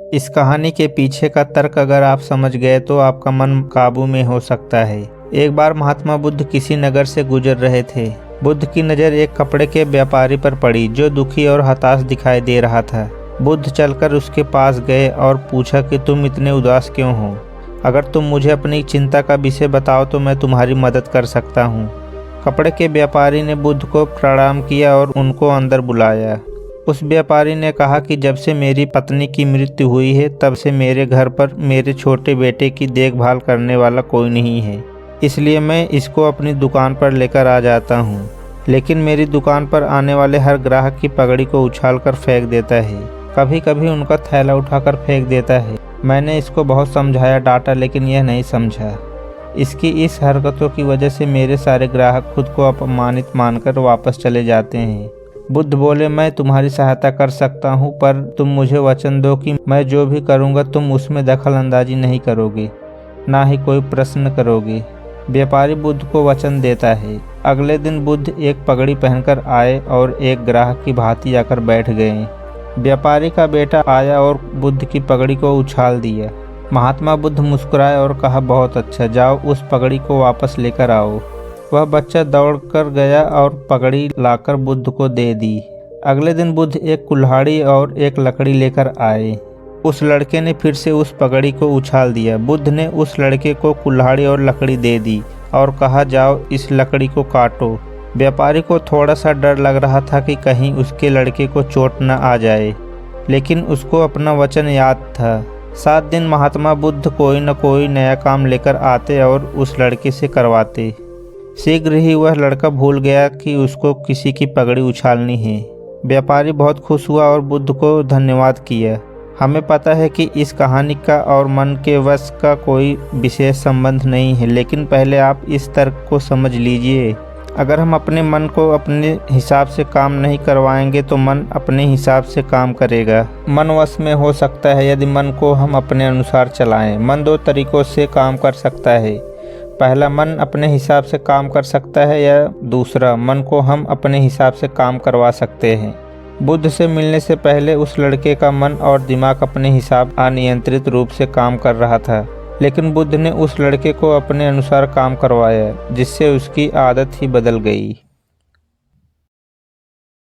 इस कहानी के पीछे का तर्क अगर आप समझ गए तो आपका मन काबू में हो सकता है। एक बार महात्मा बुद्ध किसी नगर से गुजर रहे थे। बुद्ध की नज़र एक कपड़े के व्यापारी पर पड़ी जो दुखी और हताश दिखाई दे रहा था। बुद्ध चलकर उसके पास गए और पूछा कि तुम इतने उदास क्यों हो? अगर तुम मुझे अपनी चिंता का विषय बताओ तो मैं तुम्हारी मदद कर सकता हूँ। कपड़े के व्यापारी ने बुद्ध को प्रणाम किया और उनको अंदर बुलाया। उस व्यापारी ने कहा कि जब से मेरी पत्नी की मृत्यु हुई है तब से मेरे घर पर मेरे छोटे बेटे की देखभाल करने वाला कोई नहीं है, इसलिए मैं इसको अपनी दुकान पर लेकर आ जाता हूँ। लेकिन मेरी दुकान पर आने वाले हर ग्राहक की पगड़ी को उछालकर फेंक देता है, कभी कभी उनका थैला उठाकर फेंक देता है। मैंने इसको बहुत समझाया, डांटा, लेकिन यह नहीं समझा। इसकी इस हरकतों की वजह से मेरे सारे ग्राहक खुद को अपमानित मानकर वापस चले जाते हैं। बुद्ध बोले, मैं तुम्हारी सहायता कर सकता हूँ, पर तुम मुझे वचन दो कि मैं जो भी करूँगा तुम उसमें दखल अंदाजी नहीं करोगे, ना ही कोई प्रश्न करोगे। व्यापारी बुद्ध को वचन देता है। अगले दिन बुद्ध एक पगड़ी पहनकर आए और एक ग्राहक की भांति आकर बैठ गए। व्यापारी का बेटा आया और बुद्ध की पगड़ी को उछाल दिया। महात्मा बुद्ध मुस्कुराए और कहा, बहुत अच्छा, जाओ उस पगड़ी को वापस लेकर आओ। वह बच्चा दौड़कर गया और पगड़ी लाकर बुद्ध को दे दी। अगले दिन बुद्ध एक कुल्हाड़ी और एक लकड़ी लेकर आए। उस लड़के ने फिर से उस पगड़ी को उछाल दिया। बुद्ध ने उस लड़के को कुल्हाड़ी और लकड़ी दे दी और कहा, जाओ इस लकड़ी को काटो। व्यापारी को थोड़ा सा डर लग रहा था कि कहीं उसके लड़के को चोट न आ जाए, लेकिन उसको अपना वचन याद था। 7 दिन महात्मा बुद्ध कोई न कोई नया काम लेकर आते और उस लड़के से करवाते। शीघ्र ही वह लड़का भूल गया कि उसको किसी की पगड़ी उछालनी है। व्यापारी बहुत खुश हुआ और बुद्ध को धन्यवाद किया। हमें पता है कि इस कहानी का और मन के वश का कोई विशेष संबंध नहीं है, लेकिन पहले आप इस तर्क को समझ लीजिए। अगर हम अपने मन को अपने हिसाब से काम नहीं करवाएंगे तो मन अपने हिसाब से काम करेगा। मन वश में हो सकता है यदि मन को हम अपने अनुसार चलाएं। मन 2 तरीकों से काम कर सकता है। पहला, मन अपने हिसाब से काम कर सकता है, या दूसरा, मन को हम अपने हिसाब से काम करवा सकते हैं। बुद्ध से मिलने से पहले उस लड़के का मन और दिमाग अपने हिसाब अनियंत्रित रूप से काम कर रहा था, लेकिन बुद्ध ने उस लड़के को अपने अनुसार काम करवाया, जिससे उसकी आदत ही बदल गई।